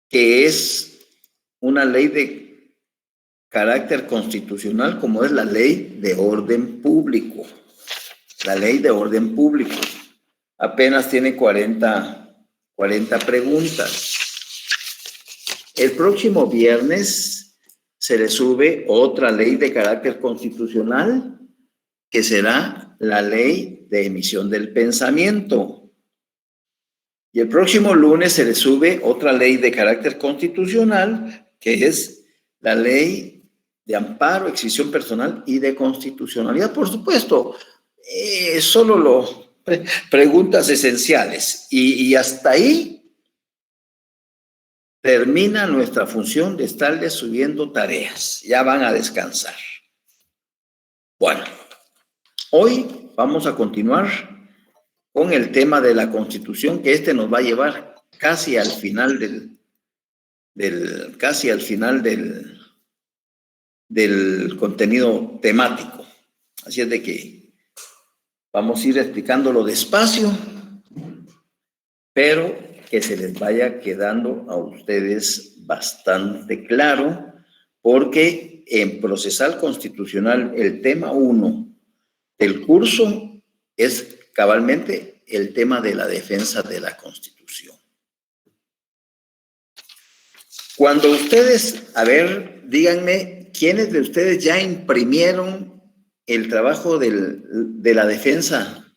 que es una ley de carácter constitucional, como es la ley de orden público. La ley de orden público. Apenas tiene 40 preguntas. El próximo viernes se le sube otra ley de carácter constitucional, que será la ley de emisión del pensamiento. Y el próximo lunes se le sube otra ley de carácter constitucional, que es la ley de amparo, exhibición personal y de constitucionalidad. Por supuesto, solo preguntas esenciales. Y hasta ahí termina nuestra función de estarles subiendo tareas. Ya van a descansar. Bueno, hoy vamos a continuar con el tema de la Constitución, que nos va a llevar casi al final del contenido temático. Así es de que vamos a ir explicándolo despacio, pero que se les vaya quedando a ustedes bastante claro, porque en Procesal Constitucional el tema 1 del curso es cabalmente el tema de la defensa de la Constitución. Cuando ustedes, a ver, díganme, ¿quiénes de ustedes ya imprimieron el trabajo de la defensa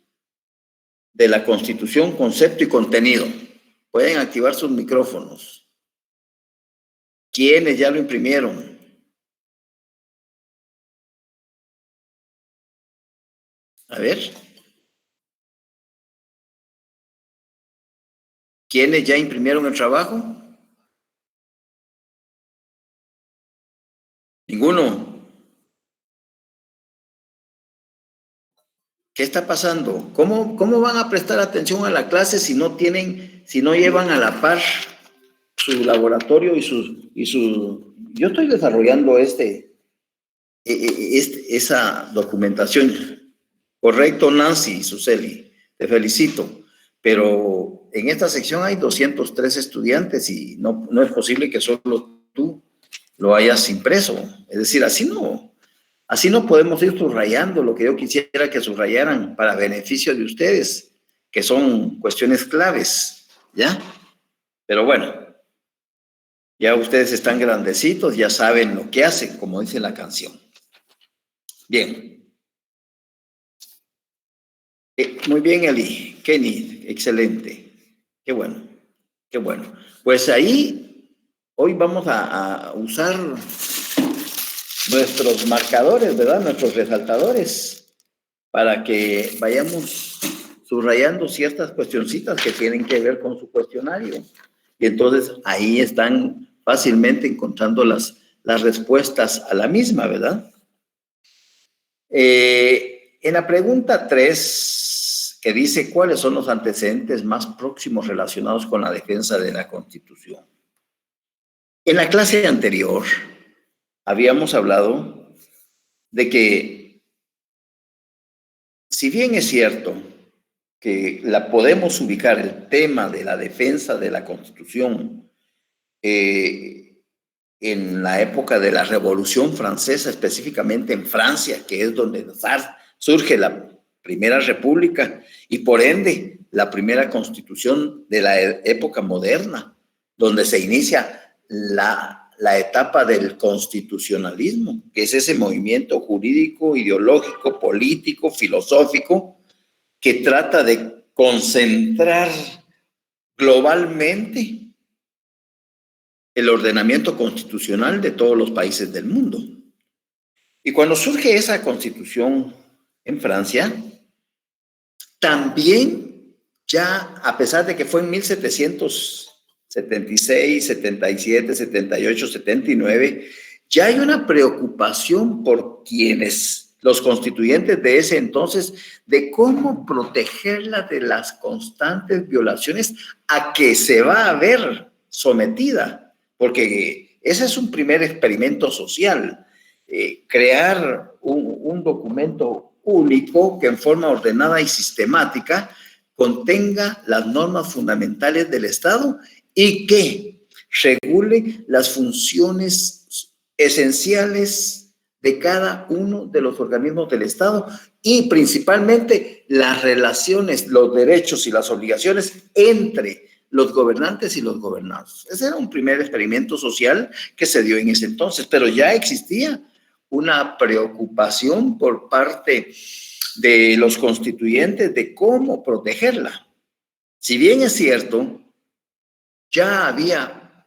de la Constitución, concepto y contenido? Pueden activar sus micrófonos. ¿Quiénes ya lo imprimieron? A ver. ¿Quiénes ya imprimieron el trabajo? Ninguno. ¿Qué está pasando? ¿Cómo van a prestar atención a la clase si no llevan a la par su laboratorio y su... Yo estoy desarrollando esa documentación. Correcto, Nancy, Suseli, te felicito. Pero en esta sección hay 203 estudiantes y no es posible que solo tú lo hayas impreso. Es decir, así no podemos ir subrayando lo que yo quisiera que subrayaran para beneficio de ustedes, que son cuestiones claves, ¿ya? Pero bueno, ya ustedes están grandecitos, ya saben lo que hacen, como dice la canción. Bien. Muy bien, Eli. Kenny, excelente. Qué bueno, qué bueno. Pues ahí, hoy vamos a usar nuestros marcadores, ¿verdad? Nuestros resaltadores, para que vayamos subrayando ciertas cuestioncitas que tienen que ver con su cuestionario. Y entonces ahí están fácilmente encontrando las respuestas a la misma, ¿verdad? En la pregunta 3, que dice, ¿cuáles son los antecedentes más próximos relacionados con la defensa de la Constitución? En la clase anterior habíamos hablado de que, si bien es cierto que podemos ubicar el tema de la defensa de la Constitución en la época de la Revolución Francesa, específicamente en Francia, que es donde surge la Primera República y por ende la primera Constitución de la época moderna, donde se inicia la etapa del constitucionalismo, que es ese movimiento jurídico, ideológico, político, filosófico, que trata de concentrar globalmente el ordenamiento constitucional de todos los países del mundo. Y cuando surge esa constitución en Francia, también ya, a pesar de que fue en 1776, 77, 78, 79, ya hay una preocupación por los constituyentes de ese entonces, de cómo protegerla de las constantes violaciones a que se va a ver sometida, porque ese es un primer experimento social, crear un documento único que en forma ordenada y sistemática contenga las normas fundamentales del Estado y que regule las funciones esenciales de cada uno de los organismos del Estado y principalmente las relaciones, los derechos y las obligaciones entre los gobernantes y los gobernados. Ese era un primer experimento social que se dio en ese entonces, pero ya existía una preocupación por parte de los constituyentes de cómo protegerla. Si bien es cierto, ya había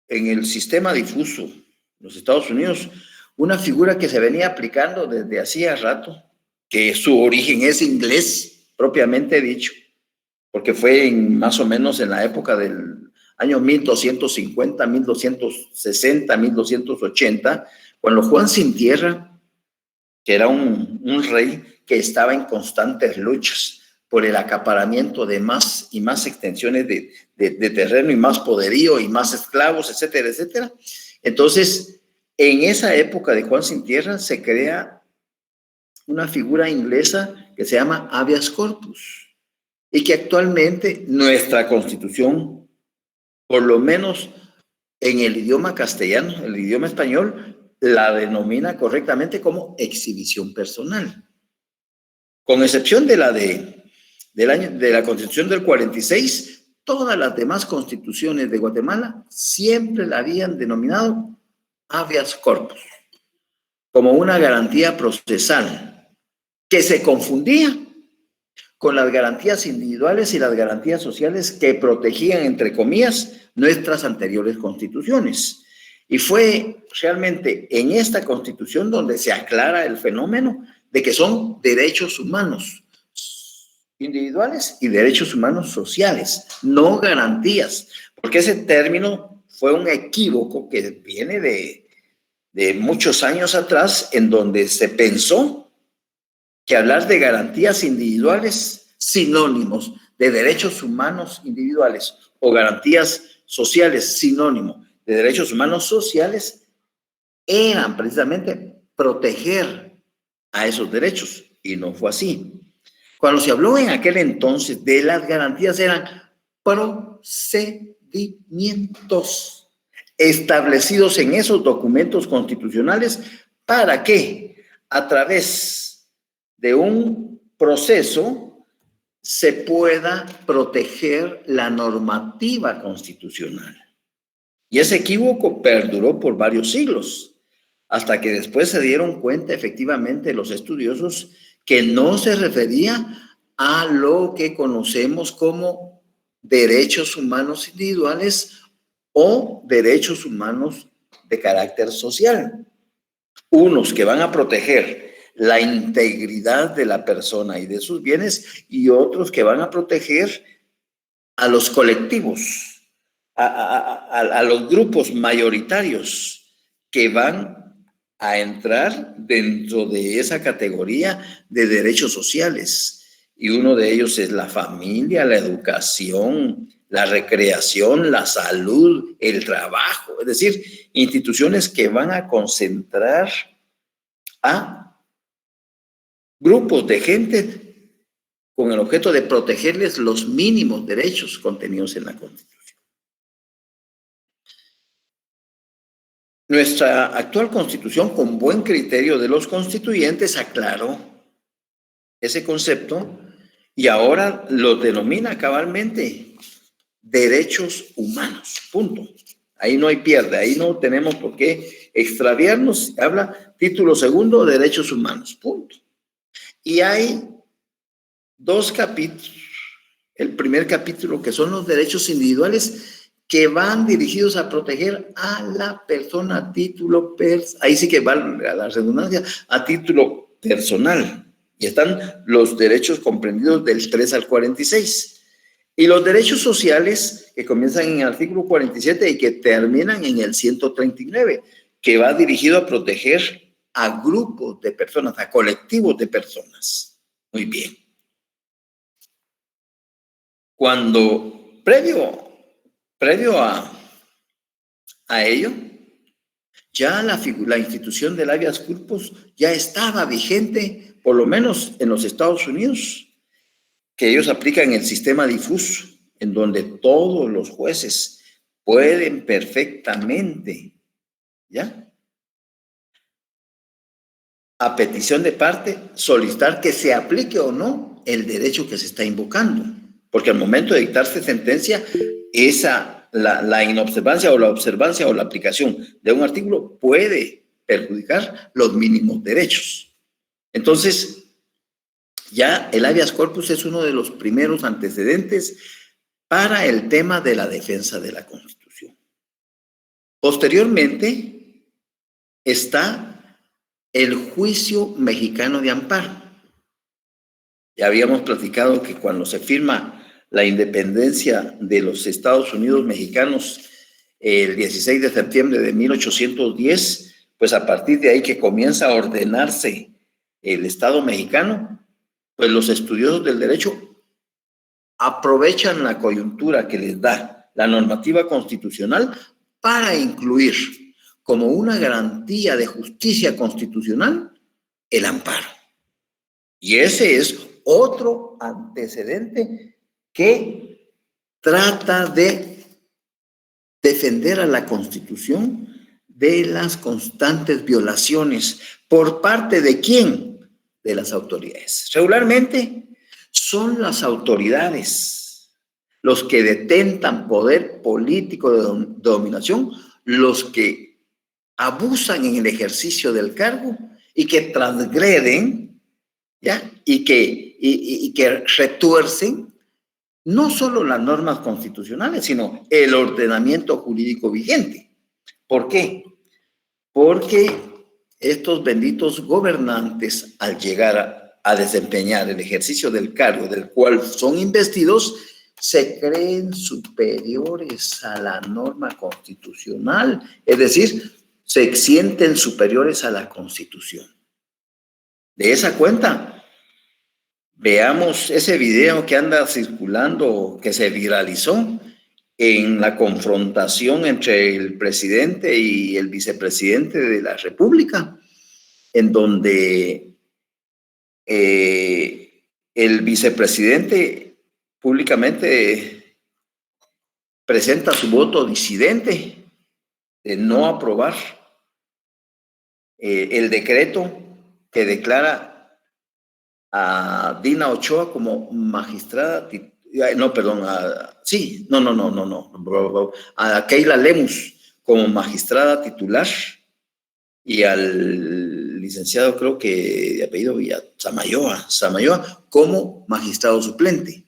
en el sistema difuso de los Estados Unidos una figura que se venía aplicando desde hacía rato, que su origen es inglés, propiamente dicho, porque fue más o menos en la época del año 1250, 1260, 1280, cuando Juan Sin Tierra, que era un rey que estaba en constantes luchas por el acaparamiento de más y más extensiones de terreno y más poderío y más esclavos, etcétera, etcétera. Entonces, en esa época de Juan Sin Tierra se crea una figura inglesa que se llama habeas corpus y que actualmente nuestra Constitución, por lo menos en el idioma castellano, el idioma español, la denomina correctamente como exhibición personal. Con excepción de la Constitución del 46, todas las demás constituciones de Guatemala siempre la habían denominado habeas corpus, como una garantía procesal que se confundía con las garantías individuales y las garantías sociales que protegían, entre comillas, nuestras anteriores constituciones. Y fue realmente en esta constitución donde se aclara el fenómeno de que son derechos humanos individuales y derechos humanos sociales, no garantías, porque ese término fue un equívoco que viene de muchos años atrás, en donde se pensó que hablar de garantías individuales sinónimos de derechos humanos individuales o garantías sociales sinónimo de derechos humanos sociales eran precisamente proteger a esos derechos, y no fue así. Cuando se habló en aquel entonces de las garantías, eran procedimientos establecidos en esos documentos constitucionales para que a través de un proceso se pueda proteger la normativa constitucional. Y ese equívoco perduró por varios siglos, hasta que después se dieron cuenta efectivamente los estudiosos que no se refería a lo que conocemos como derechos humanos individuales o derechos humanos de carácter social. Unos que van a proteger la integridad de la persona y de sus bienes, y otros que van a proteger a los colectivos, a los grupos mayoritarios que van a entrar dentro de esa categoría de derechos sociales. Y uno de ellos es la familia, la educación, la recreación, la salud, el trabajo. Es decir, instituciones que van a concentrar a grupos de gente con el objeto de protegerles los mínimos derechos contenidos en la Constitución. Nuestra actual Constitución, con buen criterio de los constituyentes, aclaró ese concepto y ahora lo denomina cabalmente derechos humanos, punto. Ahí no hay pierde, ahí no tenemos por qué extraviarnos. Habla título segundo, derechos humanos, punto. Y hay dos capítulos. El primer capítulo, que son los derechos individuales, que van dirigidos a proteger a la persona a título ahí sí que va la redundancia, a título personal. Y están los derechos comprendidos del 3 al 46. Y los derechos sociales, que comienzan en el artículo 47 y que terminan en el 139, que va dirigido a proteger a grupos de personas, a colectivos de personas. Muy bien. Cuando, previo a ello, ya la institución del habeas corpus ya estaba vigente, por lo menos en los Estados Unidos, que ellos aplican el sistema difuso, en donde todos los jueces pueden perfectamente, ¿ya?, a petición de parte, solicitar que se aplique o no el derecho que se está invocando. Porque al momento de dictarse sentencia, la inobservancia o la observancia o la aplicación de un artículo puede perjudicar los mínimos derechos. Entonces, ya el habeas corpus es uno de los primeros antecedentes para el tema de la defensa de la Constitución. Posteriormente está el juicio mexicano de amparo. Ya habíamos platicado que cuando se firma la independencia de los Estados Unidos mexicanos el 16 de septiembre de 1810, pues a partir de ahí que comienza a ordenarse el Estado mexicano, pues los estudiosos del derecho aprovechan la coyuntura que les da la normativa constitucional para incluir como una garantía de justicia constitucional el amparo. Y ese es otro antecedente que trata de defender a la Constitución de las constantes violaciones. ¿Por parte de quién? De las autoridades. Regularmente son las autoridades los que detentan poder político de dominación, los que abusan en el ejercicio del cargo y que transgreden, ¿ya?, y que retuercen no solo las normas constitucionales, sino el ordenamiento jurídico vigente. ¿Por qué? Porque estos benditos gobernantes, al llegar a desempeñar el ejercicio del cargo del cual son investidos, se creen superiores a la norma constitucional, es decir, se sienten superiores a la Constitución. De esa cuenta, veamos ese video que anda circulando, que se viralizó en la confrontación entre el presidente y el vicepresidente de la República, en donde el vicepresidente públicamente presenta su voto disidente de no aprobar el decreto que declara a Dina Ochoa como magistrada, a Keila Lemus como magistrada titular y al licenciado, creo que de apellido Samayoa como magistrado suplente.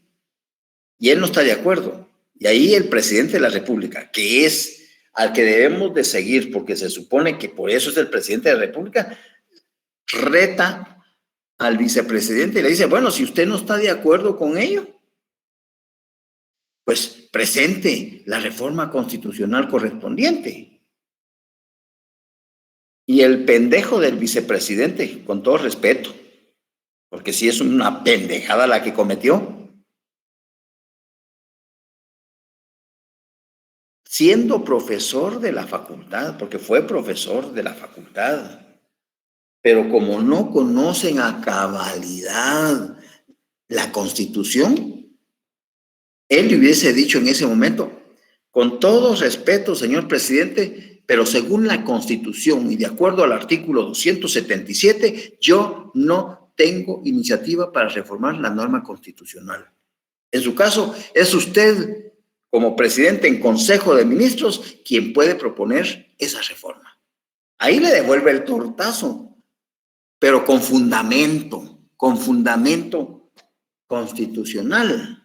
Y él no está de acuerdo. Y ahí el presidente de la República, que es al que debemos de seguir, porque se supone que por eso es el presidente de la República, reta al vicepresidente y le dice, bueno, si usted no está de acuerdo con ello, pues presente la reforma constitucional correspondiente. Y el pendejo del vicepresidente, con todo respeto, porque sí es una pendejada la que cometió, siendo profesor de la facultad, porque fue profesor de la facultad, pero como no conocen a cabalidad la Constitución, él le hubiese dicho en ese momento, con todo respeto, señor presidente, pero según la Constitución y de acuerdo al artículo 277, yo no tengo iniciativa para reformar la norma constitucional. En su caso, es usted, como presidente en Consejo de Ministros, quien puede proponer esa reforma. Ahí le devuelve el tortazo, pero con fundamento constitucional,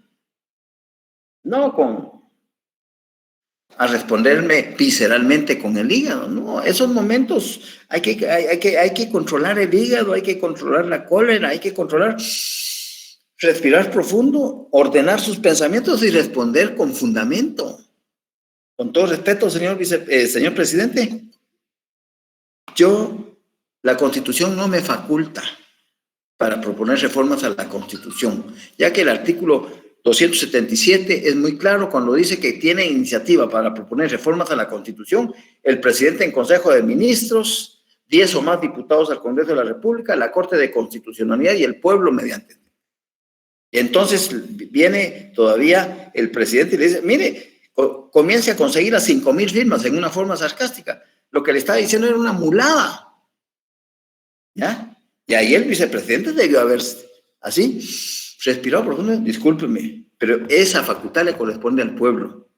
no a responderme visceralmente con el hígado, no. Esos momentos hay que controlar el hígado, hay que controlar la cólera, hay que controlar, respirar profundo, ordenar sus pensamientos y responder con fundamento. Con todo respeto, señor presidente, la Constitución no me faculta para proponer reformas a la Constitución, ya que el artículo 277 es muy claro cuando dice que tiene iniciativa para proponer reformas a la Constitución el presidente en Consejo de Ministros, 10 o más diputados al Congreso de la República, la Corte de Constitucionalidad y el pueblo mediante. Y entonces viene todavía el presidente y le dice, mire, comience a conseguir las 5,000 firmas en una forma sarcástica. Lo que le estaba diciendo era una mulada. ¿Ya? Y ahí el vicepresidente debió haber, así, respirado profundo, discúlpeme, pero esa facultad le corresponde al pueblo,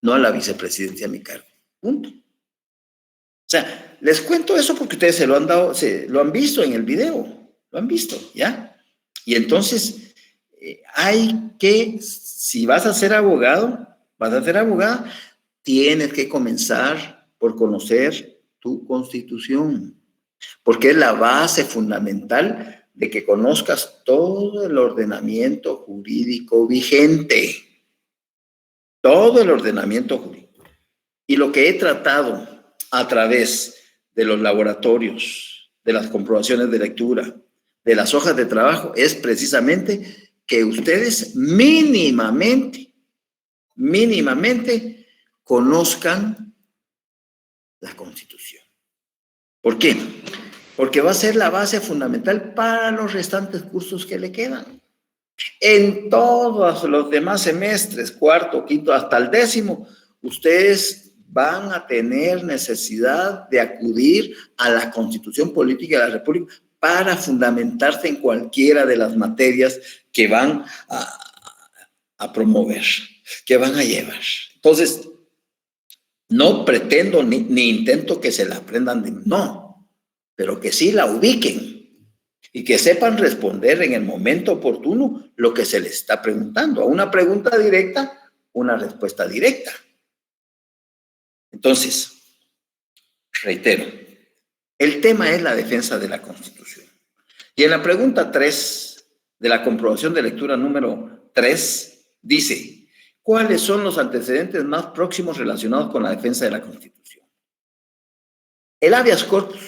no a la vicepresidencia a mi cargo. Punto. O sea, les cuento eso porque ustedes lo han visto en el video, lo han visto, ¿ya? Y entonces, hay que, si vas a ser abogado, tienes que comenzar por conocer tu Constitución, porque es la base fundamental de que conozcas todo el ordenamiento jurídico vigente. Todo el ordenamiento jurídico. Y lo que he tratado a través de los laboratorios, de las comprobaciones de lectura, de las hojas de trabajo, es precisamente que ustedes mínimamente conozcan la Constitución. ¿Por qué? Porque va a ser la base fundamental para los restantes cursos que le quedan. En todos los demás semestres, cuarto, quinto, hasta el 10º, ustedes van a tener necesidad de acudir a la Constitución Política de la República para fundamentarse en cualquiera de las materias que van a promover, que van a llevar. Entonces, no pretendo ni intento que se la aprendan, no, pero que sí la ubiquen y que sepan responder en el momento oportuno lo que se les está preguntando. A una pregunta directa, una respuesta directa. Entonces, reitero, el tema es la defensa de la Constitución. Y en la pregunta 3 de la comprobación de lectura número 3, dice, ¿cuáles son los antecedentes más próximos relacionados con la defensa de la Constitución? El habeas corpus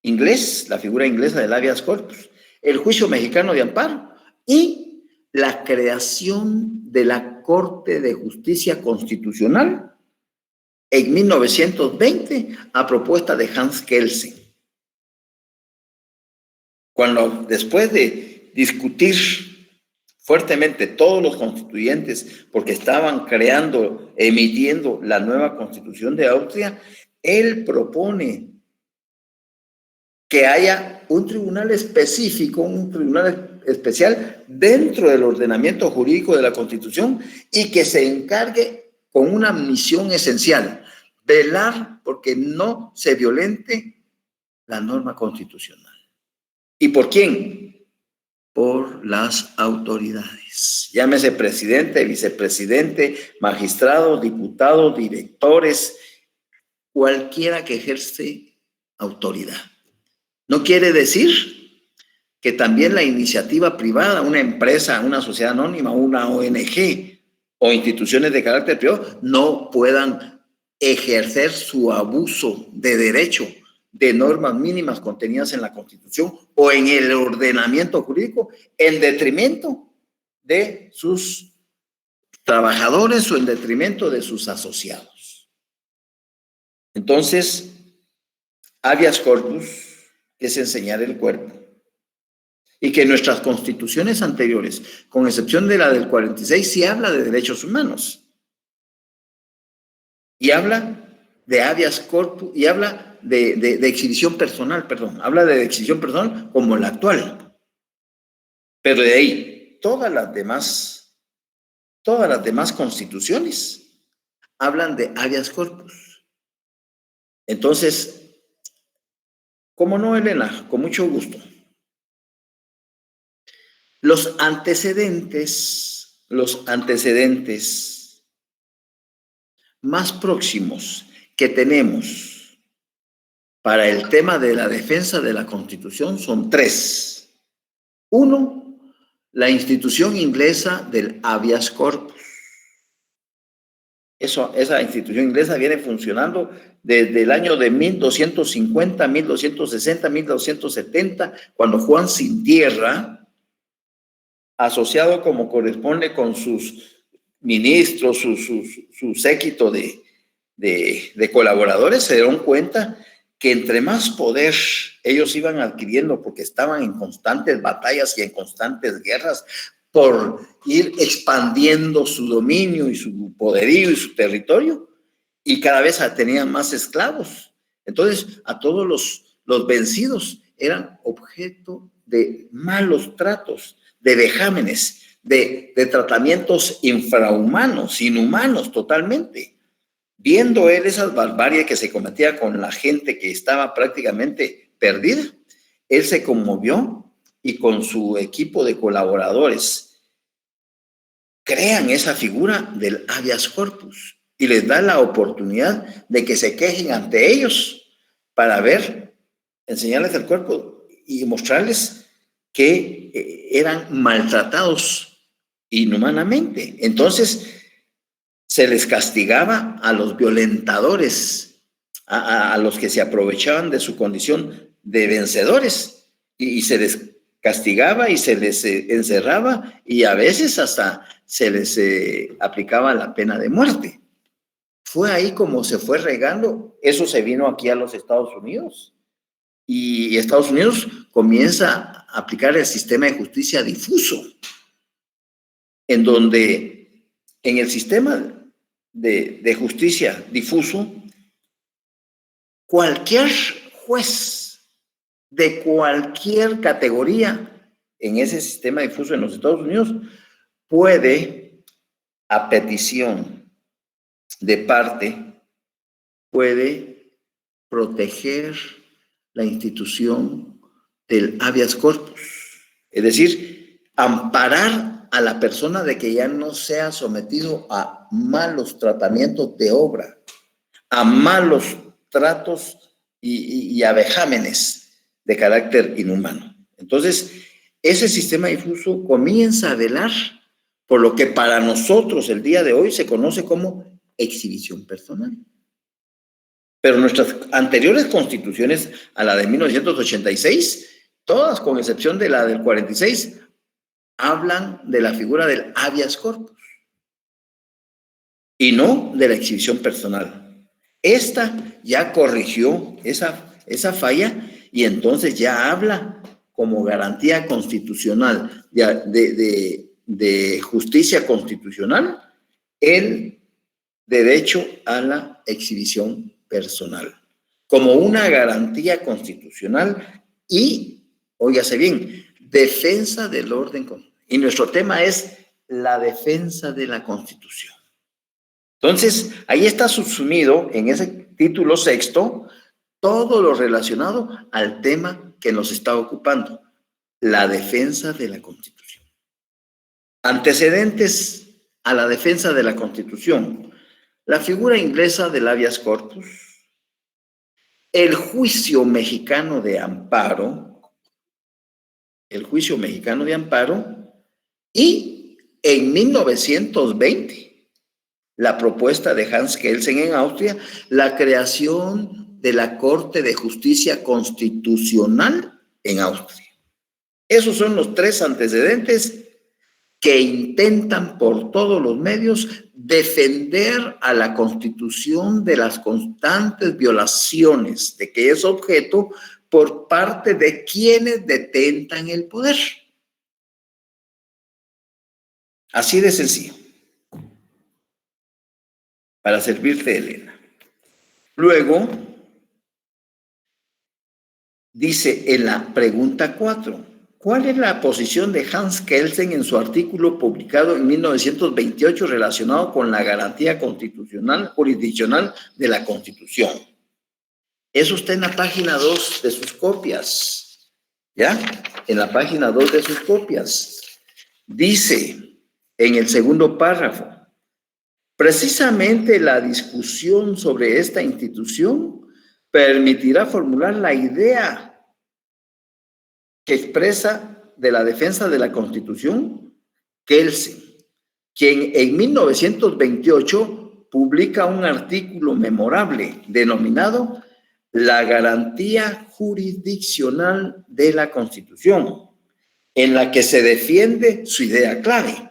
inglés, la figura inglesa del habeas corpus, el juicio mexicano de amparo y la creación de la Corte de Justicia Constitucional en 1920 a propuesta de Hans Kelsen. Cuando después de discutir fuertemente todos los constituyentes, porque estaban emitiendo la nueva Constitución de Austria, él propone que haya un tribunal específico, un tribunal especial dentro del ordenamiento jurídico de la Constitución y que se encargue con una misión esencial, velar porque no se violente la norma constitucional. ¿Y por quién? Por las autoridades. Llámese presidente, vicepresidente, magistrados, diputados, directores, cualquiera que ejerce autoridad. No quiere decir que también la iniciativa privada, una empresa, una sociedad anónima, una ONG o instituciones de carácter privado no puedan ejercer su abuso de derecho de normas mínimas contenidas en la Constitución o en el ordenamiento jurídico en detrimento de sus trabajadores o en detrimento de sus asociados. Entonces, habeas corpus es enseñar el cuerpo. Y que nuestras constituciones anteriores, con excepción de la del 46, sí habla de derechos humanos. Y habla de habeas corpus, y habla de exhibición personal, habla de exhibición personal como la actual. Pero de ahí, todas las demás constituciones hablan de habeas corpus. Entonces, ¿cómo no, Elena? Con mucho gusto. Los antecedentes más próximos que tenemos para el tema de la defensa de la Constitución son 3. 1, la institución inglesa del habeas corpus. Esa institución inglesa viene funcionando desde el año de 1250, 1260, 1270, cuando Juan Sin Tierra, asociado como corresponde con sus ministros, su séquito de colaboradores, se dieron cuenta que entre más poder ellos iban adquiriendo, porque estaban en constantes batallas y en constantes guerras, por ir expandiendo su dominio y su poderío y su territorio, y cada vez tenían más esclavos. Entonces, a todos los vencidos eran objeto de malos tratos, de vejámenes, de tratamientos infrahumanos, inhumanos totalmente. Viendo él esas barbaries que se cometía con la gente que estaba prácticamente perdida, él se conmovió y con su equipo de colaboradores crean esa figura del habeas corpus y les da la oportunidad de que se quejen ante ellos para ver, enseñarles el cuerpo y mostrarles que eran maltratados inhumanamente. Entonces, se les castigaba a los violentadores, a los que se aprovechaban de su condición de vencedores, y se les castigaba y se les encerraba, y a veces hasta se les aplicaba la pena de muerte. Fue ahí como se fue regando. Eso se vino aquí a los Estados Unidos, y Estados Unidos comienza a aplicar el sistema de justicia difuso, en donde en el sistema de justicia difuso, cualquier juez de cualquier categoría en ese sistema difuso en los Estados Unidos puede, a petición de parte, puede proteger la institución del habeas corpus, es decir, amparar a la persona de que ya no sea sometido a malos tratamientos de obra, a malos tratos y a vejámenes de carácter inhumano. Entonces, ese sistema difuso comienza a velar por lo que para nosotros el día de hoy se conoce como exhibición personal. Pero nuestras anteriores constituciones, a la de 1986, todas con excepción de la del 46, hablan de la figura del habeas corpus y no de la exhibición personal. Esta ya corrigió esa falla y entonces ya habla como garantía constitucional de justicia constitucional el derecho a la exhibición personal como una garantía constitucional y, óigase bien, defensa del orden constitucional. Y nuestro tema es la defensa de la Constitución. Entonces, ahí está subsumido en ese título sexto todo lo relacionado al tema que nos está ocupando, la defensa de la Constitución. Antecedentes a la defensa de la Constitución: la figura inglesa del habeas corpus, el juicio mexicano de amparo, y en 1920, la propuesta de Hans Kelsen en Austria, la creación de la Corte de Justicia Constitucional en Austria. Esos son los tres antecedentes que intentan por todos los medios defender a la Constitución de las constantes violaciones de que es objeto por parte de quienes detentan el poder. Así de sencillo. Para servirte, Elena. Luego, dice en la pregunta 4, ¿cuál es la posición de Hans Kelsen en su artículo publicado en 1928 relacionado con la garantía constitucional jurisdiccional de la Constitución? Eso está en la página 2 de sus copias, ¿ya? En la página 2 de sus copias. Dice en el segundo párrafo: precisamente la discusión sobre esta institución permitirá formular la idea que expresa de la defensa de la Constitución Kelsen, quien en 1928 publica un artículo memorable denominado La garantía jurisdiccional de la Constitución, en la que se defiende su idea clave.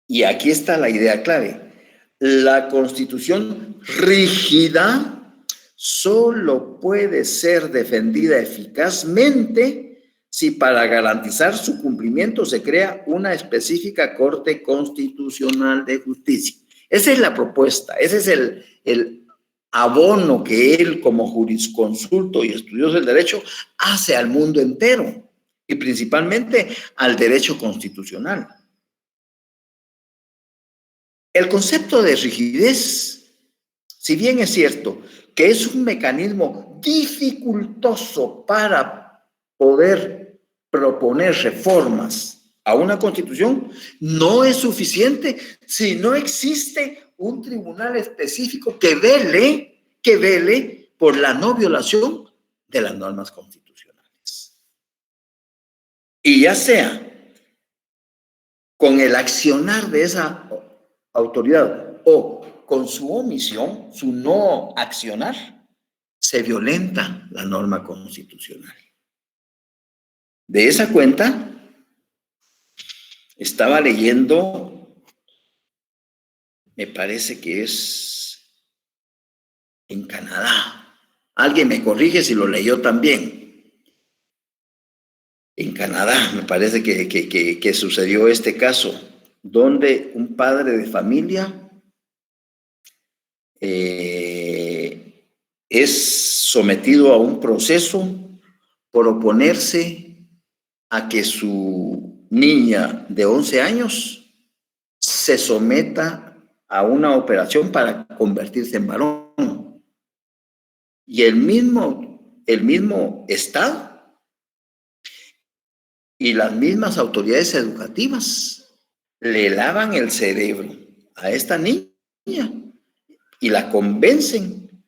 Y aquí está la idea clave: la Constitución rígida solo puede ser defendida eficazmente si para garantizar su cumplimiento se crea una específica Corte Constitucional de Justicia. Esa es la propuesta, ese es el abono que él, como jurisconsulto y estudioso del derecho, hace al mundo entero y principalmente al derecho constitucional. El concepto de rigidez, si bien es cierto que es un mecanismo dificultoso para poder proponer reformas a una constitución, no es suficiente si no existe un tribunal específico que vele por la no violación de las normas constitucionales. Y ya sea con el accionar de esa autoridad o con su omisión, su no accionar, se violenta la norma constitucional. De esa cuenta, estaba leyendo, me parece que es en Canadá. Alguien me corrige si lo leyó también. En Canadá, me parece que sucedió este caso, donde un padre de familia es sometido a un proceso por oponerse a que su niña de 11 años se someta a una operación para convertirse en varón. Y el mismo Estado y las mismas autoridades educativas le lavan el cerebro a esta niña y la convencen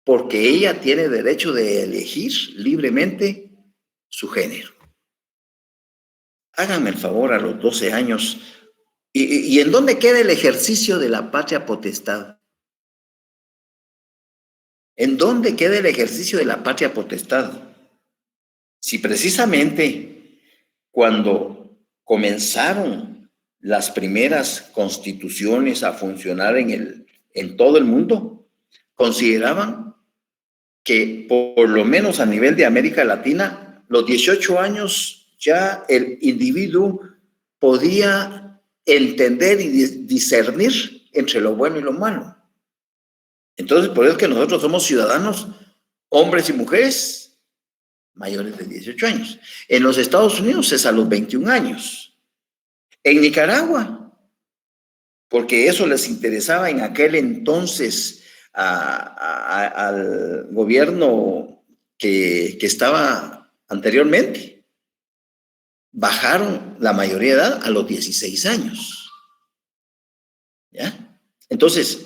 porque ella tiene derecho de elegir libremente su género. Háganme el favor, a los 12 años. ¿Y en dónde queda el ejercicio de la patria potestad? ¿En dónde queda el ejercicio de la patria potestad? Si precisamente cuando comenzaron las primeras constituciones a funcionar en todo el mundo, consideraban que por lo menos a nivel de América Latina, los 18 años ya el individuo podía entender y discernir entre lo bueno y lo malo. Entonces, por eso es que nosotros somos ciudadanos, hombres y mujeres, mayores de 18 años. En los Estados Unidos es a los 21 años. En Nicaragua, porque eso les interesaba en aquel entonces al gobierno que estaba anteriormente, bajaron la mayoría de edad a los 16 años. ¿Ya? Entonces,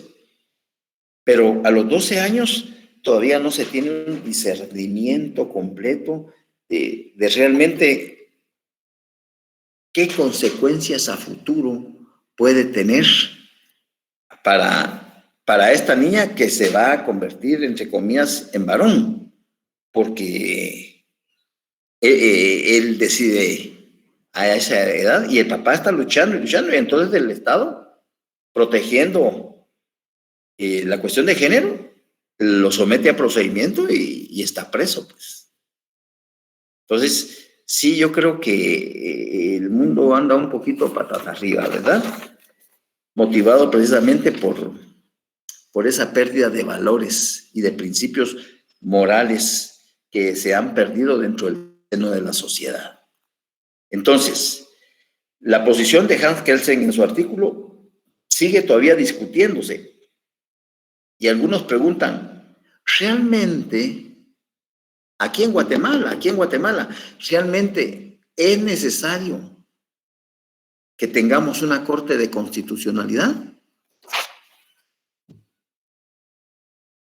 pero a los 12 años todavía no se tiene un discernimiento completo de realmente qué consecuencias a futuro puede tener para esta niña que se va a convertir, entre comillas, en varón, porque él decide a esa edad y el papá está luchando y entonces el Estado, protegiendo la cuestión de género, lo somete a procedimiento y está preso, pues. Entonces, sí, yo creo que el mundo anda un poquito patas arriba, ¿verdad? Motivado precisamente por esa pérdida de valores y de principios morales que se han perdido dentro del seno de la sociedad. Entonces, la posición de Hans Kelsen en su artículo sigue todavía discutiéndose. Y algunos preguntan, ¿realmente aquí en Guatemala, realmente es necesario que tengamos una Corte de Constitucionalidad?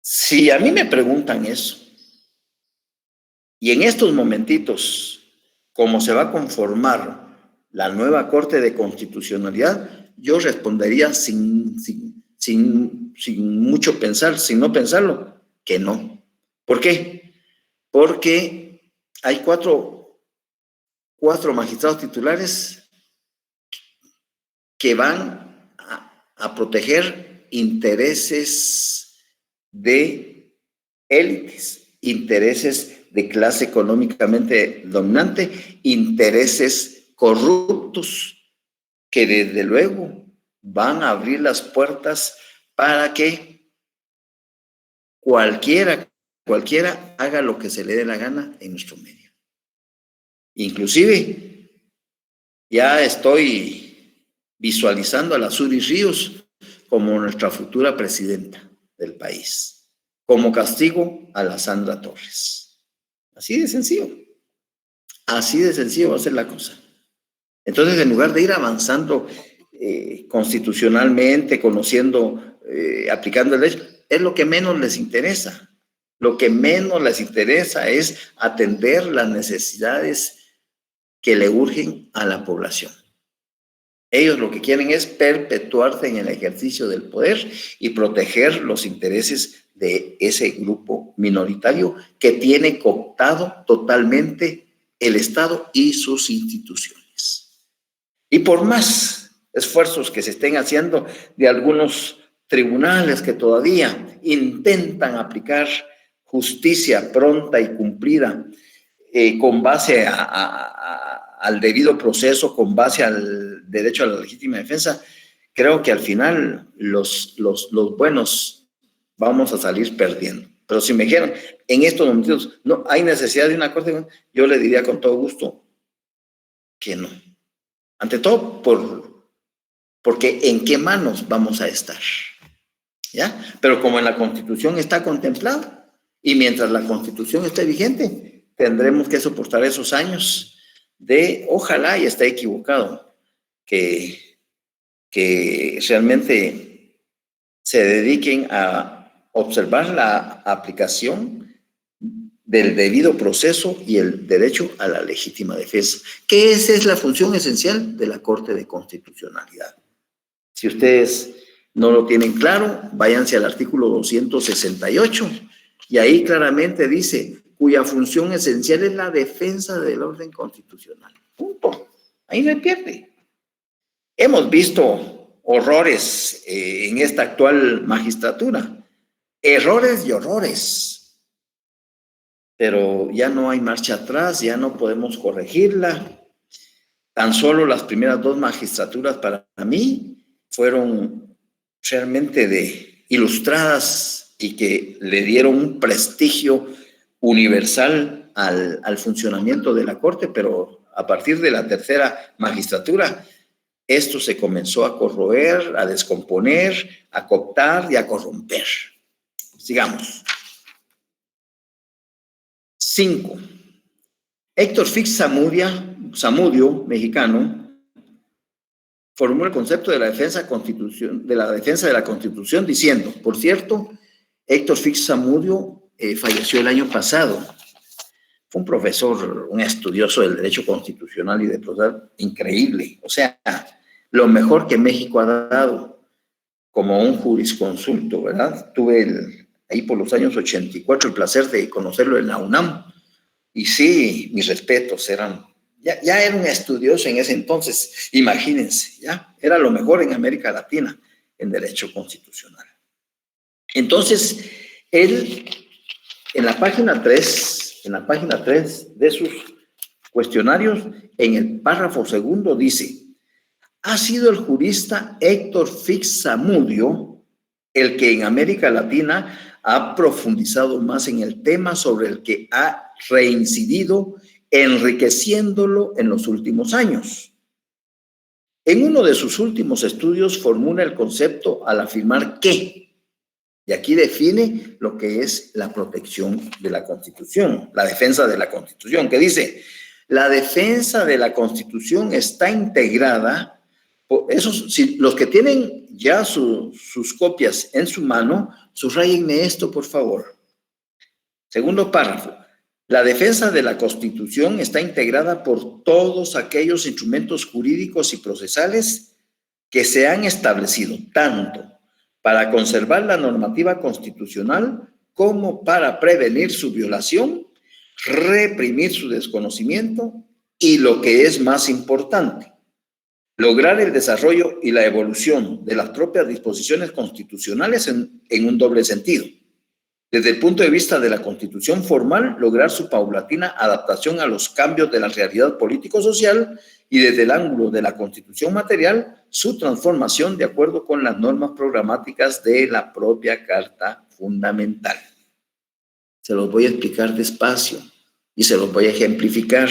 Si a mí me preguntan eso, y en estos momentitos, cómo se va a conformar la nueva Corte de Constitucionalidad, yo respondería sin mucho pensar, sin no pensarlo, que no. ¿Por qué? Porque hay cuatro magistrados titulares que van a proteger intereses de élites, intereses de clase económicamente dominante, intereses corruptos que desde luego van a abrir las puertas para que cualquiera haga lo que se le dé la gana en nuestro medio. Inclusive, ya estoy visualizando a la Suri Ríos como nuestra futura presidenta del país, como castigo a la Sandra Torres. Así de sencillo va a ser la cosa. Entonces, en lugar de ir avanzando constitucionalmente, conociendo, aplicando el derecho, es lo que menos les interesa. Lo que menos les interesa es atender las necesidades que le urgen a la población. Ellos lo que quieren es perpetuarse en el ejercicio del poder y proteger los intereses de ese grupo minoritario que tiene cooptado totalmente el Estado y sus instituciones. Y por más esfuerzos que se estén haciendo de algunos tribunales que todavía intentan aplicar justicia pronta y cumplida con base al debido proceso, con base al derecho a la legítima defensa, creo que al final los buenos vamos a salir perdiendo. Pero si me dijeran, en estos momentos no hay necesidad de una corte, yo le diría con todo gusto que no. Ante todo, porque ¿en qué manos vamos a estar? ¿Ya? Pero como en la Constitución está contemplado, y mientras la Constitución esté vigente, tendremos que soportar esos años de, ojalá y esté equivocado, que realmente se dediquen a observar la aplicación del debido proceso y el derecho a la legítima defensa, que esa es la función esencial de la Corte de Constitucionalidad. Si ustedes no lo tienen claro, váyanse al artículo 268 y ahí claramente dice, cuya función esencial es la defensa del orden constitucional. Punto. Ahí no hay pierde. Hemos visto horrores en esta actual magistratura, errores y horrores, pero ya no hay marcha atrás, ya no podemos corregirla. Tan solo las primeras dos magistraturas para mí fueron realmente ilustradas y que le dieron un prestigio universal al funcionamiento de la Corte, pero a partir de la tercera magistratura, esto se comenzó a corroer, a descomponer, a cooptar y a corromper. Sigamos. 5. Héctor Fix Zamudio, mexicano, formuló el concepto de la defensa de la Constitución diciendo, por cierto, Héctor Fix Zamudio falleció el año pasado. Fue un profesor, un estudioso del derecho constitucional y de procesal increíble. O sea, lo mejor que México ha dado como un jurisconsulto, ¿verdad? Tuve ahí por los años 84 el placer de conocerlo en la UNAM. Y sí, mis respetos, ya era un estudioso en ese entonces, imagínense, ya era lo mejor en América Latina en derecho constitucional. Entonces, él, en la página 3 de sus cuestionarios, en el párrafo segundo dice, ha sido el jurista Héctor Fix Zamudio el que en América Latina ha profundizado más en el tema sobre el que ha reincidido, enriqueciéndolo en los últimos años. En uno de sus últimos estudios formula el concepto al afirmar que, y aquí define lo que es la protección de la Constitución, la defensa de la Constitución, que dice, la defensa de la Constitución está integrada. Si los que tienen ya sus copias en su mano, subrayenme esto, por favor. Segundo párrafo. La defensa de la Constitución está integrada por todos aquellos instrumentos jurídicos y procesales que se han establecido tanto para conservar la normativa constitucional como para prevenir su violación, reprimir su desconocimiento y, lo que es más importante, lograr el desarrollo y la evolución de las propias disposiciones constitucionales en un doble sentido. Desde el punto de vista de la Constitución formal, lograr su paulatina adaptación a los cambios de la realidad político-social y desde el ángulo de la Constitución material, su transformación de acuerdo con las normas programáticas de la propia Carta Fundamental. Se los voy a explicar despacio y se los voy a ejemplificar.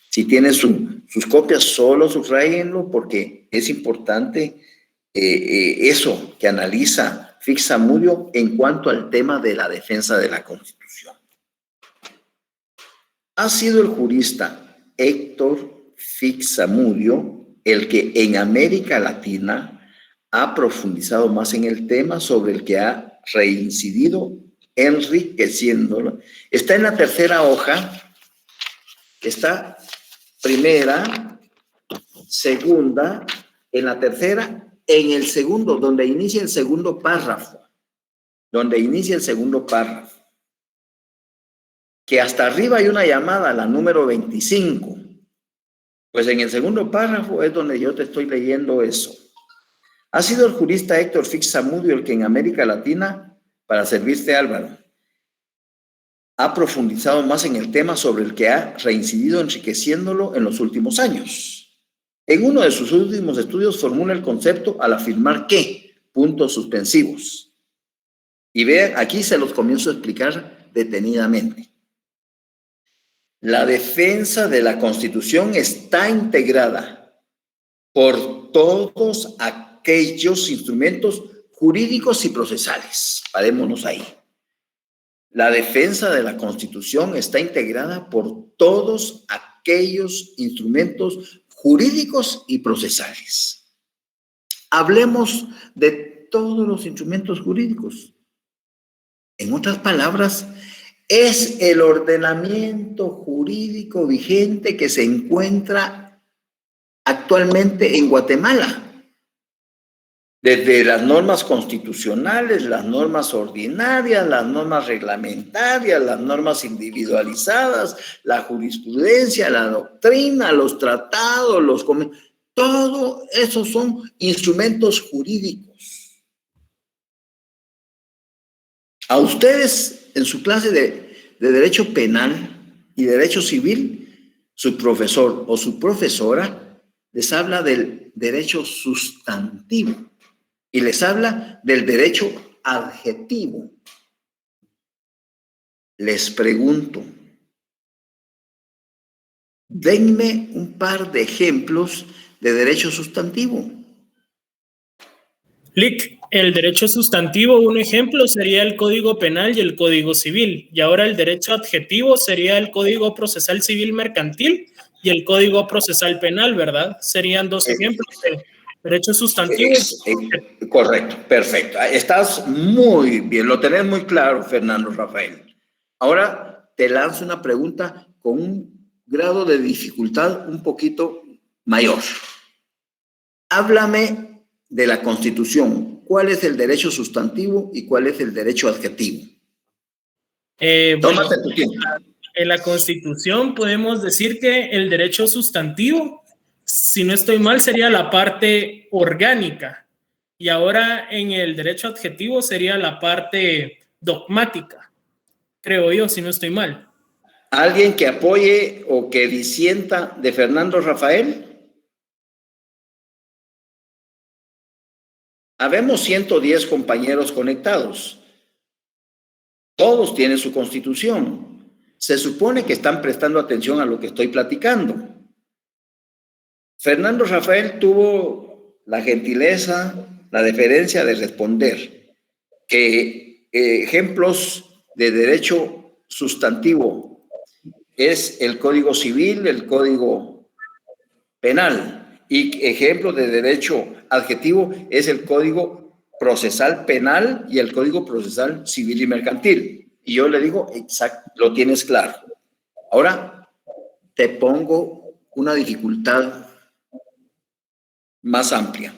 Si tienen sus copias, solo subrayenlo porque es importante eso que analiza Fix-Zamudio en cuanto al tema de la defensa de la Constitución. Ha sido el jurista Héctor Fix-Zamudio el que en América Latina ha profundizado más en el tema, sobre el que ha reincidido, enriqueciéndolo. Está en la tercera hoja, está primera, segunda, en la tercera, en el segundo, donde inicia el segundo párrafo, que hasta arriba hay una llamada, la número 25. Pues en el segundo párrafo es donde yo te estoy leyendo eso. Ha sido el jurista Héctor Fix-Zamudio el que en América Latina, para servirte, Álvaro, ha profundizado más en el tema, sobre el que ha reincidido enriqueciéndolo en los últimos años. En uno de sus últimos estudios formula el concepto al afirmar que, puntos suspensivos. Y vean, aquí se los comienzo a explicar detenidamente. La defensa de la Constitución está integrada por todos aquellos instrumentos jurídicos y procesales. Parémonos ahí. La defensa de la Constitución está integrada por todos aquellos instrumentos jurídicos y procesales. Hablemos de todos los instrumentos jurídicos. En otras palabras, es el ordenamiento jurídico vigente que se encuentra actualmente en Guatemala. Desde las normas constitucionales, las normas ordinarias, las normas reglamentarias, las normas individualizadas, la jurisprudencia, la doctrina, los tratados, los convenios, todo eso son instrumentos jurídicos. A ustedes, en su clase de Derecho Penal y Derecho Civil, su profesor o su profesora les habla del derecho sustantivo y les habla del derecho adjetivo. Les pregunto, denme un par de ejemplos de derecho sustantivo. Lic, el derecho sustantivo, un ejemplo sería el Código Penal y el Código Civil, y ahora el derecho adjetivo sería el Código Procesal Civil Mercantil y el Código Procesal Penal, ¿verdad? Serían dos ejemplos de derecho sustantivo. Correcto, perfecto. Estás muy bien, lo tenés muy claro, Fernando Rafael. Ahora te lanzo una pregunta con un grado de dificultad un poquito mayor. Háblame de la Constitución. ¿Cuál es el derecho sustantivo y cuál es el derecho adjetivo? Tómate tu tiempo. En la Constitución podemos decir que el derecho sustantivo, si no estoy mal, sería la parte orgánica. Y ahora en el derecho adjetivo sería la parte dogmática, creo yo, si no estoy mal. ¿Alguien que apoye o que disienta de Fernando Rafael? Habemos 110 compañeros conectados. Todos tienen su Constitución. Se supone que están prestando atención a lo que estoy platicando. Fernando Rafael tuvo la gentileza, la deferencia de responder que ejemplos de derecho sustantivo es el Código Civil, el Código Penal, y ejemplo de derecho adjetivo es el Código Procesal Penal y el Código Procesal Civil y Mercantil. Y yo le digo, exacto, lo tienes claro. Ahora te pongo una dificultad más amplia.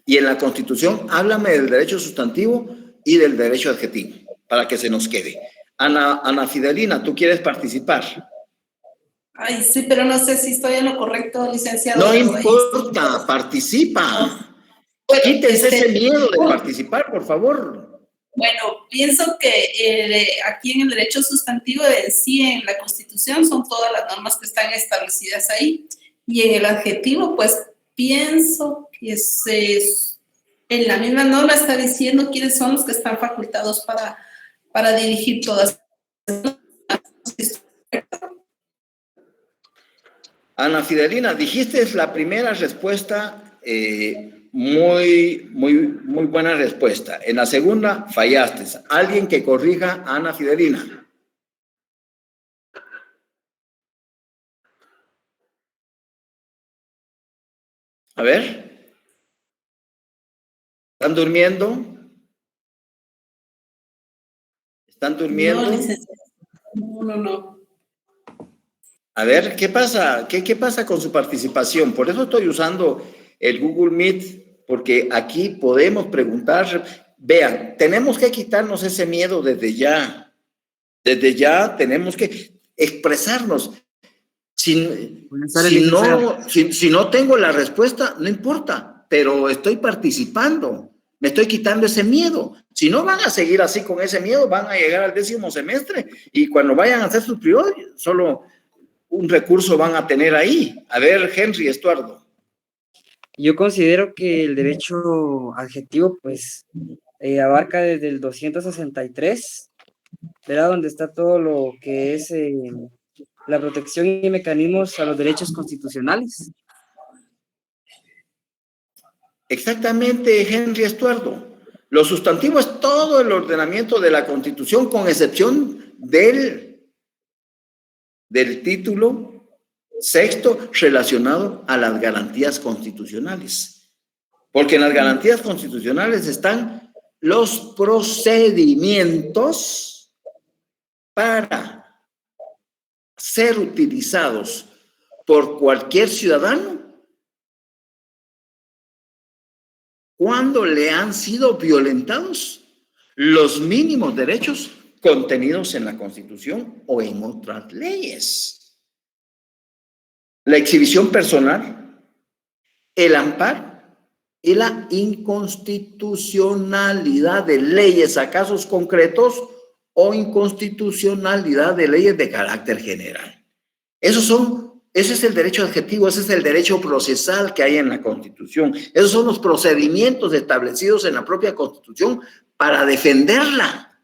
Y en la Constitución, háblame del derecho sustantivo y del derecho adjetivo, para que se nos quede. Ana Fidelina, ¿tú quieres participar? Ay, sí, pero no sé si estoy en lo correcto, licenciado. No importa, participa. Quítese ese miedo de participar, por favor. Bueno, pienso que aquí en el derecho sustantivo en sí, en la Constitución, son todas las normas que están establecidas ahí. Y en el adjetivo, pues pienso que en la misma norma está diciendo quiénes son los que están facultados para dirigir todas. Ana Fidelina, dijiste la primera respuesta, muy buena respuesta. En la segunda, fallaste. Alguien que corrija a Ana Fidelina. A ver. ¿Están durmiendo? ¿Están durmiendo? No, licenciada. No. A ver, ¿qué pasa? ¿Qué pasa con su participación? Por eso estoy usando el Google Meet, porque aquí podemos preguntar. Vean, tenemos que quitarnos ese miedo desde ya. Desde ya tenemos que expresarnos. Si no tengo la respuesta, no importa, pero estoy participando. Me estoy quitando ese miedo. Si no, van a seguir así con ese miedo, van a llegar al 10º semestre y cuando vayan a hacer su prior, solo un recurso van a tener ahí. A ver, Henry Estuardo. Yo considero que el derecho adjetivo, pues, abarca desde el 263, ¿verdad? Donde está todo lo que es la protección y mecanismos a los derechos constitucionales. Exactamente, Henry Estuardo. Lo sustantivo es todo el ordenamiento de la Constitución, con excepción del título sexto relacionado a las garantías constitucionales. Porque en las garantías constitucionales están los procedimientos para ser utilizados por cualquier ciudadano cuando le han sido violentados los mínimos derechos contenidos en la Constitución o en otras leyes. La exhibición personal, el amparo y la inconstitucionalidad de leyes a casos concretos o inconstitucionalidad de leyes de carácter general. Ese es el derecho adjetivo, ese es el derecho procesal que hay en la Constitución. Esos son los procedimientos establecidos en la propia Constitución para defenderla.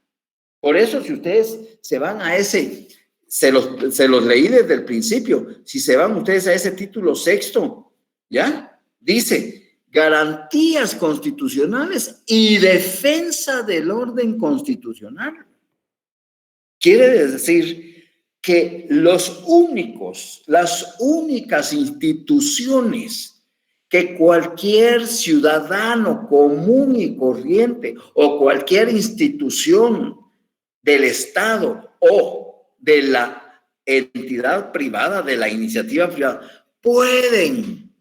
Por eso, si ustedes se van a ese, se los leí desde el principio, si se van ustedes a ese título sexto, ¿ya? Dice, garantías constitucionales y defensa del orden constitucional. Quiere decir que las únicas instituciones que cualquier ciudadano común y corriente o cualquier institución del Estado o de la entidad privada, de la iniciativa privada, pueden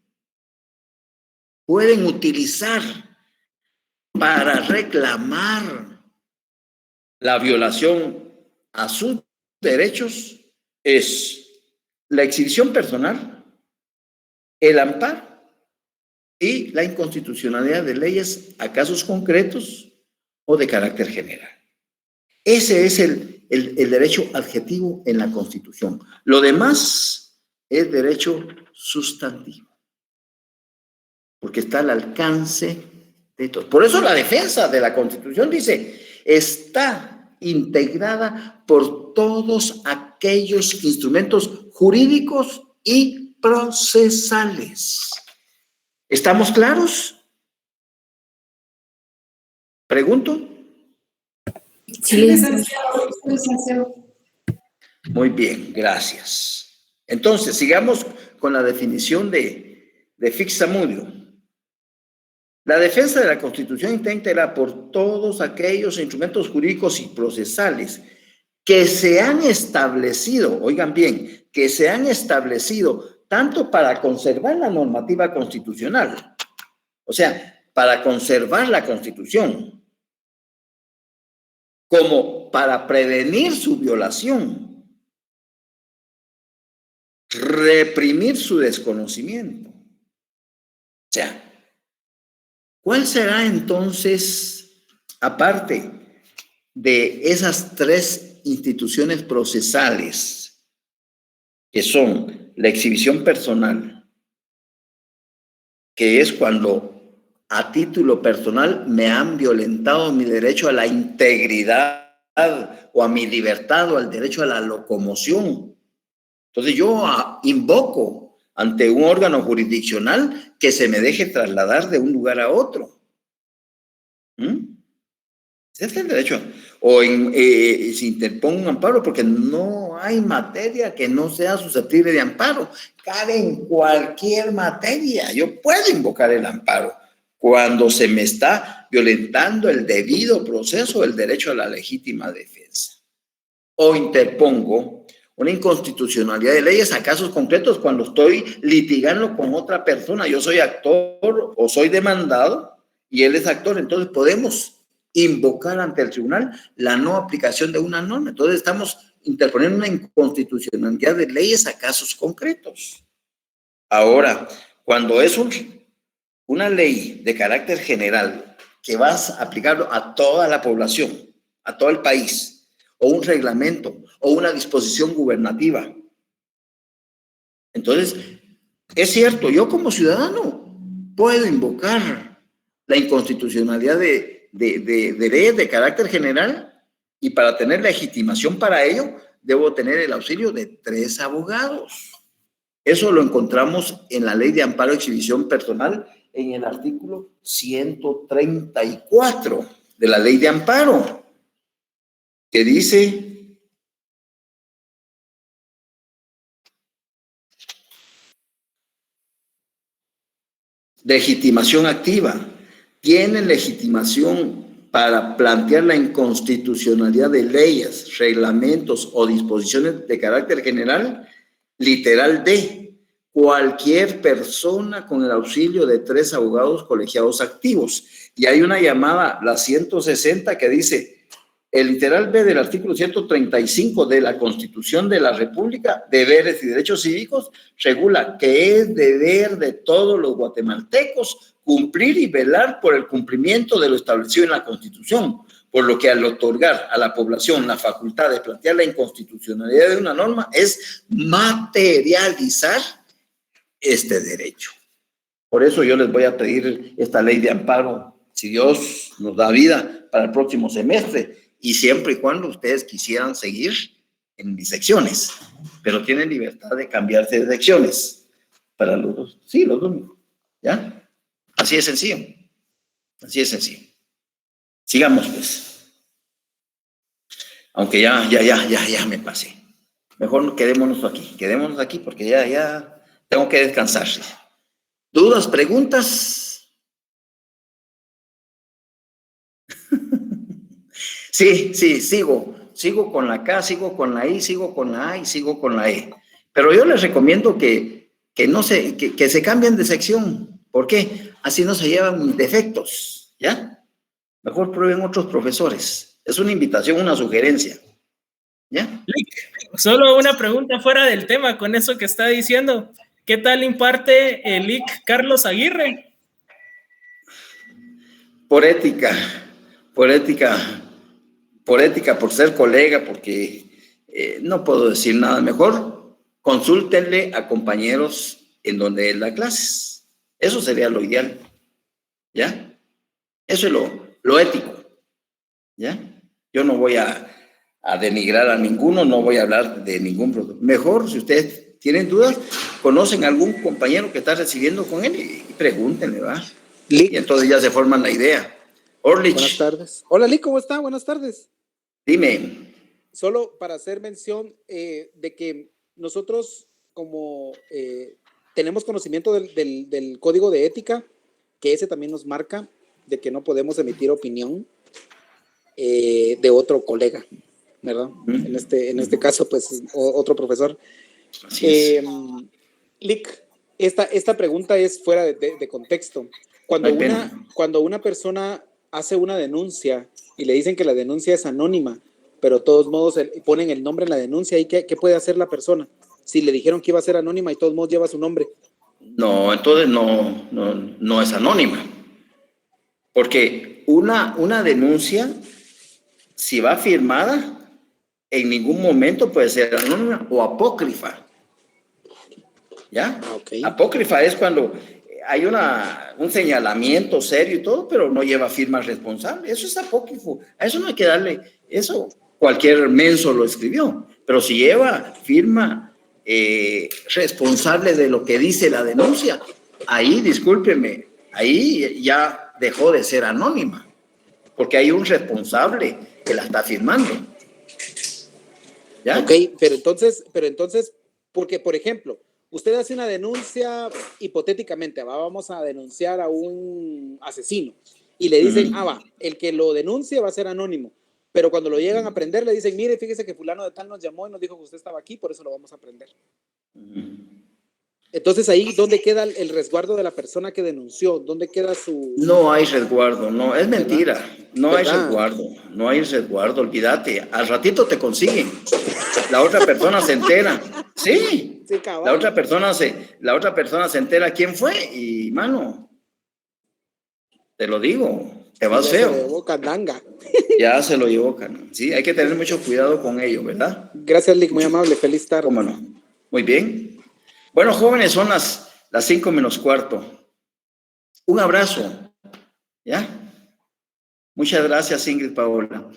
utilizar para reclamar la violación a sus derechos es la exhibición personal, el amparo y la inconstitucionalidad de leyes a casos concretos o de carácter general. Ese es el derecho adjetivo en la Constitución. Lo demás es derecho sustantivo, porque está al alcance de todos. Por eso la defensa de la Constitución dice, está integrada por todos aquellos instrumentos jurídicos y procesales. ¿Estamos claros? ¿Pregunto? Sí, licenciado. Muy bien, gracias. Entonces, sigamos con la definición de Fixamudio. La defensa de la Constitución está integrada por todos aquellos instrumentos jurídicos y procesales que se han establecido, oigan bien, que se han establecido tanto para conservar la normativa constitucional, o sea, para conservar la Constitución, como para prevenir su violación, reprimir su desconocimiento. O sea, ¿cuál será entonces, aparte de esas tres instituciones procesales, que son la exhibición personal, que es cuando a título personal me han violentado mi derecho a la integridad o a mi libertad o al derecho a la locomoción. Entonces yo invoco ante un órgano jurisdiccional que se me deje trasladar de un lugar a otro. Ese es el derecho. O se interponga un amparo, porque no hay materia que no sea susceptible de amparo. Cabe en cualquier materia. Yo puedo invocar el amparo cuando se me está violentando el debido proceso del derecho a la legítima defensa. O interpongo una inconstitucionalidad de leyes a casos concretos cuando estoy litigando con otra persona. Yo soy actor o soy demandado y él es actor. Entonces podemos invocar ante el tribunal la no aplicación de una norma. Entonces estamos interponiendo una inconstitucionalidad de leyes a casos concretos. Ahora, cuando es una ley de carácter general que vas a aplicarlo a toda la población, a todo el país, o un reglamento, o una disposición gubernativa, entonces, es cierto, yo como ciudadano puedo invocar la inconstitucionalidad de leyes de carácter general, y para tener legitimación para ello, debo tener el auxilio de 3 abogados. Eso lo encontramos en la Ley de Amparo y Exhibición Personal, en el artículo 134 de la Ley de Amparo, que dice: legitimación activa. Tienen legitimación para plantear la inconstitucionalidad de leyes, reglamentos o disposiciones de carácter general, literal D, cualquier persona con el auxilio de 3 abogados colegiados activos. Y hay una llamada, la 160, que dice: el literal B del artículo 135 de la Constitución de la República, deberes y derechos cívicos, regula que es deber de todos los guatemaltecos cumplir y velar por el cumplimiento de lo establecido en la Constitución, por lo que al otorgar a la población la facultad de plantear la inconstitucionalidad de una norma es materializar este derecho. Por eso yo les voy a pedir esta ley de amparo, si Dios nos da vida, para el próximo semestre, y siempre y cuando ustedes quisieran seguir en mis secciones, pero tienen libertad de cambiarse de secciones para los dos. Sí, los dos. ¿Ya? Así es sencillo. Así es sencillo. Sigamos, pues. Aunque ya me pasé. Mejor quedémonos aquí porque ya tengo que descansar. ¿Dudas, preguntas? Sí, sigo con la K, sigo con la I, sigo con la A y sigo con la E. Pero yo les recomiendo que se cambien de sección. ¿Por qué? Así no se llevan defectos, ¿ya? Mejor prueben otros profesores. Es una invitación, una sugerencia, ¿ya? Solo una pregunta fuera del tema con eso que está diciendo. ¿Qué tal imparte el IC Carlos Aguirre? Por ética, por ser colega, porque no puedo decir nada mejor. Consúltenle a compañeros en donde él da clases. Eso sería lo ideal, ¿ya? Eso es lo ético, ¿ya? Yo no voy a denigrar a ninguno, no voy a hablar de ningún producto. Mejor, si ustedes tienen dudas, conocen a algún compañero que está recibiendo con él y pregúntenle, ¿va? Y entonces ya se forman la idea. Orlich. Buenas tardes. Hola, Lick, ¿cómo está? Buenas tardes. Dime. Solo para hacer mención de que nosotros como tenemos conocimiento del código de ética, que ese también nos marca de que no podemos emitir opinión de otro colega, ¿verdad? En este caso, pues, otro profesor. Lick, esta pregunta es fuera de contexto. Cuando una persona hace una denuncia y le dicen que la denuncia es anónima, pero de todos modos ponen el nombre en la denuncia, ¿y qué puede hacer la persona? Si le dijeron que iba a ser anónima y de todos modos lleva su nombre. No, entonces no es anónima. Porque una denuncia si va firmada, en ningún momento puede ser anónima o apócrifa. ¿Ya? Ok. Apócrifa es cuando hay un señalamiento serio y todo, pero no lleva firma responsable. Eso es apócrifo. A eso no hay que darle, eso cualquier menso lo escribió. Pero si lleva firma responsable de lo que dice la denuncia, ahí, discúlpeme, ahí ya dejó de ser anónima, porque hay un responsable que la está firmando. ¿Ya? Ok, pero entonces, porque por ejemplo, usted hace una denuncia hipotéticamente, vamos a denunciar a un asesino y le dicen, el que lo denuncie va a ser anónimo, pero cuando lo llegan a prender le dicen, mire, fíjese que fulano de tal nos llamó y nos dijo que usted estaba aquí, por eso lo vamos a prender. Entonces ahí, ¿dónde queda el resguardo de la persona que denunció? ¿Dónde queda su...? No hay resguardo, no, es mentira. No hay ¿Verdad? resguardo, no hay resguardo, olvídate. Al ratito te consiguen. La otra persona se entera. Sí, Sí, cabal. la otra persona se entera quién fue y, mano, te lo digo, te vas Ya se feo. llevó candanga. Ya se lo llevó, Cano. Sí, hay que tener mucho cuidado con ello, ¿verdad? Gracias, Lick, muy amable, feliz tarde. ¿Cómo no? Muy bien. Bueno, jóvenes, son las 5:15. Un abrazo, ¿ya? Muchas gracias, Ingrid Paola.